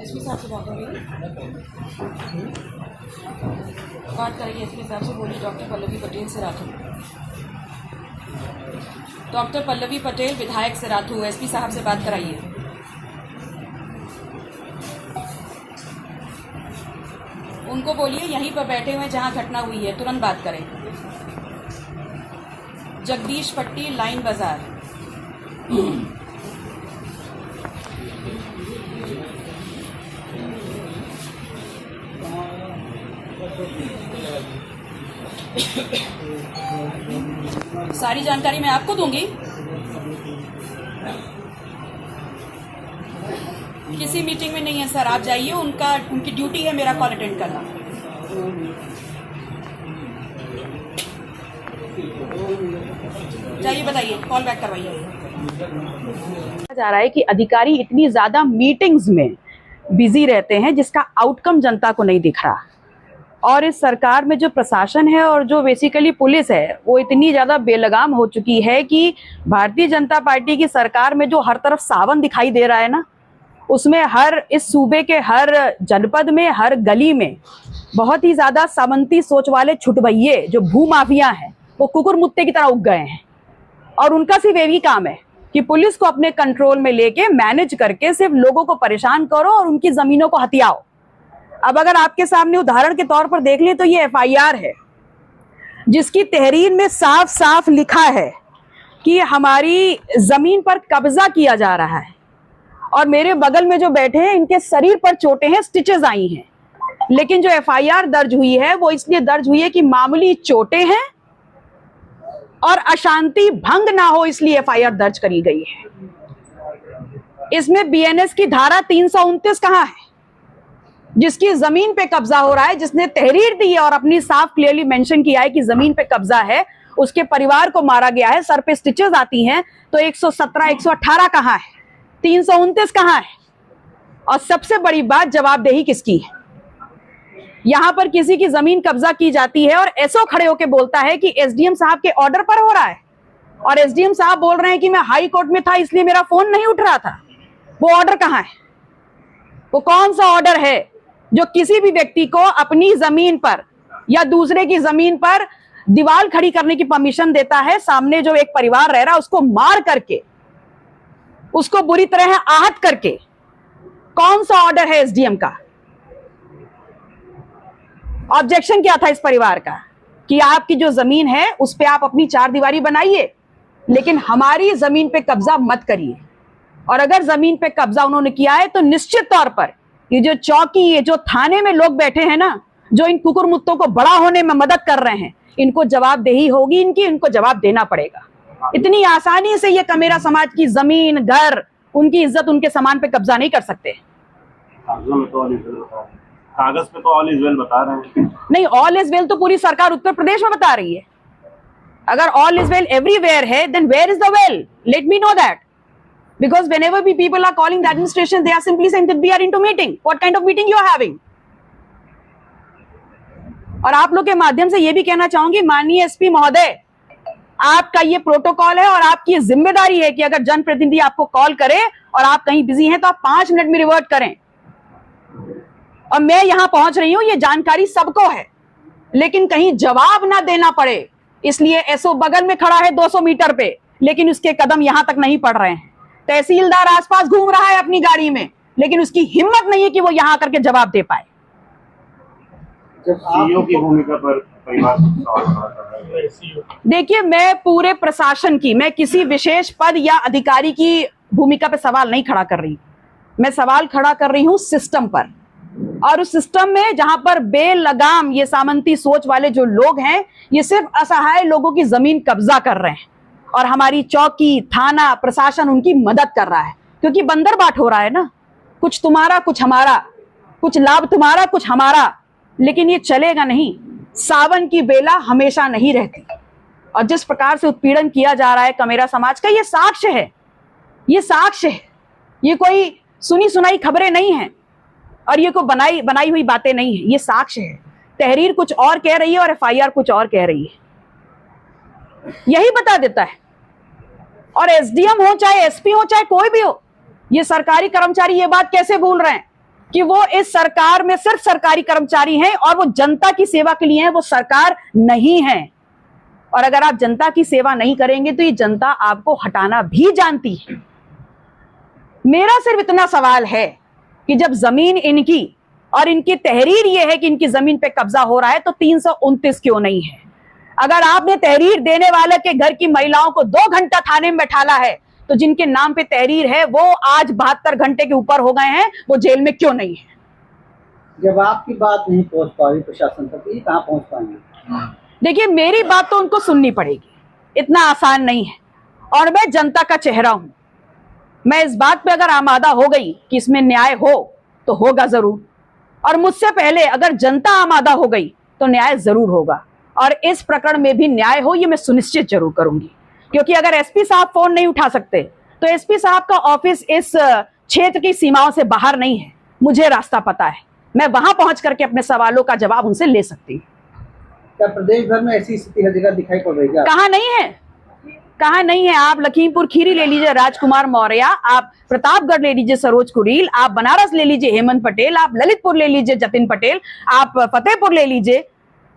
SP साहब से बात हो रही है। बात करेंगे एसपी साहब से। बोलिए। डॉक्टर पल्लवी पटेल से राठू। डॉक्टर पल्लवी पटेल विधायक से राठू, एसपी साहब से बात कराइए। उनको बोलिए यहीं पर बैठे हुए जहां घटना हुई है तुरंत बात करें। जगदीश पट्टी, लाइन बाजार। सारी जानकारी मैं आपको दूंगी। किसी मीटिंग में नहीं है सर, आप जाइए। उनकी ड्यूटी है मेरा कॉल अटेंड करना। जाइए, बताइए, कॉल बैक करवाइए। जा रहा है कि अधिकारी इतनी ज्यादा मीटिंग्स में बिजी रहते हैं जिसका आउटकम जनता को नहीं दिख रहा। और इस सरकार में जो प्रशासन है और जो बेसिकली पुलिस है वो इतनी ज्यादा बेलगाम हो चुकी है कि भारतीय जनता पार्टी की सरकार में जो हर तरफ सावन दिखाई दे रहा है ना, उसमें इस सूबे के हर जनपद में, हर गली में बहुत ही ज्यादा सामंती सोच वाले छुटभइये जो भू माफिया हैं वो कुकुर मुत्ते की तरह उग गए हैं। और उनका सिर्फ यही काम है कि पुलिस को अपने कंट्रोल में लेके मैनेज करके सिर्फ लोगों को परेशान करो और उनकी जमीनों को हथियाओ। अब अगर आपके सामने उदाहरण के तौर पर देख लें तो ये एफआईआर है जिसकी तहरीर में साफ साफ लिखा है कि हमारी जमीन पर कब्जा किया जा रहा है। और मेरे बगल में जो बैठे हैं इनके शरीर पर चोटें हैं, स्टिचेस आई हैं, लेकिन जो एफआईआर दर्ज हुई है वो इसलिए दर्ज हुई है कि मामूली चोटें हैं और अशांति भंग ना हो, इसलिए एफआईआर दर्ज करी गई है। इसमें बीएनएस की धारा 329 कहां है, जिसकी जमीन पे कब्जा हो रहा है, जिसने तहरीर दी है और अपनी साफ क्लियरली मेंशन किया है कि जमीन पे कब्जा है, उसके परिवार को मारा गया है, सर पे स्टिचेस आती हैं, तो 117, 118 कहां है, 329 कहां है? और सबसे बड़ी बात, जवाबदेही किसकी है? यहां पर किसी की जमीन कब्जा की जाती है और एसओ खड़े होकर बोलता है कि एसडीएम साहब के ऑर्डर पर हो रहा है, और एसडीएम साहब बोल रहे हैं कि मैं हाई कोर्ट में था इसलिए मेरा फोन नहीं उठ रहा था। वो ऑर्डर कहां है? वो कौन सा ऑर्डर है जो किसी भी व्यक्ति को अपनी जमीन पर या दूसरे की जमीन पर दीवार खड़ी करने की परमिशन देता है? सामने जो एक परिवार रह रहा है उसको मार करके, उसको बुरी तरह आहत करके, कौन सा ऑर्डर है एसडीएम का? ऑब्जेक्शन क्या था इस परिवार का कि आपकी जो जमीन है उस पे आप अपनी चार दीवारी बनाइए, लेकिन हमारी जमीन पे कब्जा मत करिए। और अगर जमीन पे कब्जा उन्होंने किया है तो निश्चित तौर पर ये जो चौकी, ये जो थाने में लोग बैठे हैं ना, जो इन कुकुर मुत्तों को बड़ा होने में मदद कर रहे हैं, इनको जवाबदेही होगी, इनको जवाब देना पड़ेगा। इतनी आसानी से ये कमेरा समाज की जमीन, घर, उनकी इज्जत, उनके सामान पे कब्जा नहीं कर सकते। कागज पे तो ऑल इज वेल बता रहे हैं। नहीं, ऑल इज वेल तो पूरी सरकार उत्तर प्रदेश में बता रही है। अगर ऑल इज वेल एवरीवेयर है, then where is the well? Let me know that, because whenever people are calling the administration, they are simply saying that we are into meeting. What kind of meeting you are having? और आप लोग के माध्यम से ये भी कहना चाहूंगी, माननीय एसपी महोदय, आपका ये प्रोटोकॉल है और आपकी जिम्मेदारी है कि अगर जनप्रतिनिधि आपको कॉल करे और आप कहीं बिजी हैं तो आप 5 मिनट में रिवर्ट करें। और मैं यहां पहुंच रही हूं, ये जानकारी सबको है, लेकिन कहीं जवाब ना देना पड़े इसलिए एसओ बगल में खड़ा है 200 मीटर पे, लेकिन उसके कदम यहां तक नहीं पड़ रहे हैं। तहसीलदार आसपास घूम रहा है अपनी गाड़ी में, लेकिन उसकी हिम्मत नहीं है कि वो यहां करके जवाब दे पाए। सीईओ की भूमिका पर परिवार देखिए, मैं पूरे प्रशासन की, मैं किसी विशेष पद या अधिकारी की भूमिका पे सवाल नहीं खड़ा कर रही। मैं सवाल खड़ा कर रही हूं सिस्टम पर, और उस सिस्टम में जहां पर बेलगाम ये सामंती सोच वाले जो लोग हैं, ये सिर्फ असहाय लोगों की जमीन कब्जा कर रहे हैं और हमारी चौकी, थाना, प्रशासन उनकी मदद कर रहा है, क्योंकि बंदर बाट हो रहा है ना, कुछ तुम्हारा कुछ हमारा, कुछ लाभ तुम्हारा कुछ हमारा। लेकिन ये चलेगा नहीं, सावन की बेला हमेशा नहीं रहती। और जिस प्रकार से उत्पीड़न किया जा रहा है कमेरा समाज का, ये साक्ष्य है, ये साक्ष्य है, ये कोई सुनी सुनाई खबरें नहीं है और ये कोई बनाई हुई बातें नहीं है, ये साक्ष्य है। तहरीर कुछ और कह रही है और एफआईआर कुछ और कह रही है, यही बता देता है। और एसडीएम हो, चाहे एसपी हो, चाहे कोई भी हो, ये सरकारी कर्मचारी ये बात कैसे भूल रहे हैं कि वो इस सरकार में सिर्फ सरकारी कर्मचारी हैं और वो जनता की सेवा के लिए हैं, वो सरकार नहीं है। और अगर आप जनता की सेवा नहीं करेंगे तो ये जनता आपको हटाना भी जानती है। मेरा सिर्फ इतना सवाल है कि जब जमीन इनकी और इनकी तहरीर ये है कि इनकी जमीन पे कब्जा हो रहा है तो 329 क्यों नहीं है? अगर आपने तहरीर देने वाले के घर की महिलाओं को 2 घंटा थाने में बैठाला है तो जिनके नाम पे तहरीर है वो आज 72 घंटे के ऊपर हो गए हैं, वो जेल में क्यों नहीं है? जब आपकी बात नहीं पहुंच पा रही प्रशासन तक, ये कहाँ पहुंच पाएंगे? देखिए, मेरी बात तो उनको सुननी पड़ेगी, इतना आसान नहीं है। और मैं जनता का चेहरा हूं। मैं इस बात पे अगर आमादा हो गई कि इसमें न्याय हो तो होगा जरूर, और मुझसे पहले अगर जनता आमादा हो गई तो न्याय जरूर होगा। और इस प्रकरण में भी न्याय हो ये मैं सुनिश्चित जरूर करूंगी, क्योंकि अगर एसपी साहब फोन नहीं उठा सकते तो एसपी साहब का ऑफिस इस क्षेत्र की सीमाओं से बाहर नहीं है। मुझे रास्ता पता है, मैं वहां पहुंच करके अपने सवालों का जवाब उनसे ले सकती हूँ। क्या प्रदेश भर में ऐसी स्थिति हर जगह दिखाई पड़ रही है? कहाँ नहीं है, कहाँ नहीं है? आप लखीमपुर खीरी ले लीजिए राजकुमार मौर्य, आप प्रतापगढ़ ले लीजिए सरोज कुरील, आप बनारस ले लीजिए हेमंत पटेल, आप ललितपुर ले लीजिए जतिन पटेल, आप फतेहपुर ले लीजिए,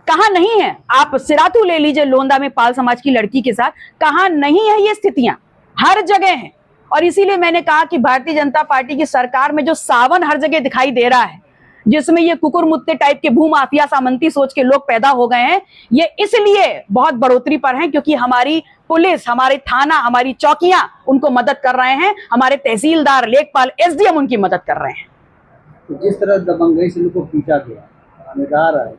कहाँ नहीं है? आप सिराथू ले लीजिए लोंदा में पाल समाज की लड़की के साथ, कहाँ नहीं है? ये स्थितियां हर जगह हैं। और इसीलिए मैंने कहा कि भारतीय जनता पार्टी की सरकार में जो सावन हर जगह दिखाई दे रहा है, जिसमें ये कुकुर मुत्ते टाइप के भूमाफिया सामंती सोच के लोग पैदा हो गए हैं, ये इसलिए बहुत बढ़ोतरी पर हैं क्योंकि हमारी पुलिस, हमारे थाना, हमारी चौकियां उनको मदद कर रहे हैं, हमारे तहसीलदार, लेखपाल, एसडीएम उनकी मदद कर रहे हैं। तो जिस तरह दबंगई से लोगों को पीटा गया, निगाह है,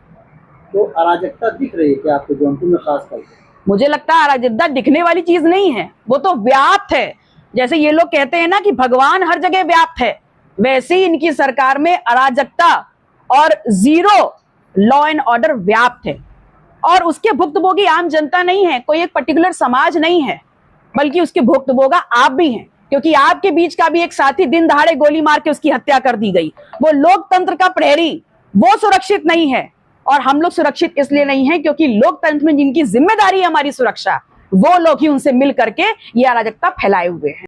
तो अराजकता दिख रही है कि आपको जौनपुर में खास करके? मुझे लगता है अराजकता दिखने वाली चीज नहीं है, वो तो व्याप्त है। जैसे ये लोग कहते हैं ना कि भगवान हर जगह व्याप्त है, वैसे ही इनकी सरकार में अराजकता और जीरो लॉ एंड ऑर्डर व्याप्त है। और उसके भुक्तभोगी आम जनता नहीं है, कोई एक पर्टिकुलर समाज नहीं है, बल्कि उसके भुक्तभोगा आप भी हैं, क्योंकि आपके बीच का भी एक साथी दिन दहाड़े गोली मार के उसकी हत्या कर दी गई। वो लोकतंत्र का प्रहरी, वो सुरक्षित नहीं है। और हम लोग सुरक्षित इसलिए नहीं है क्योंकि लोकतंत्र में जिनकी जिम्मेदारी है हमारी सुरक्षा, वो लोग ही उनसे मिल करके ये अराजकता फैलाए हुए हैं।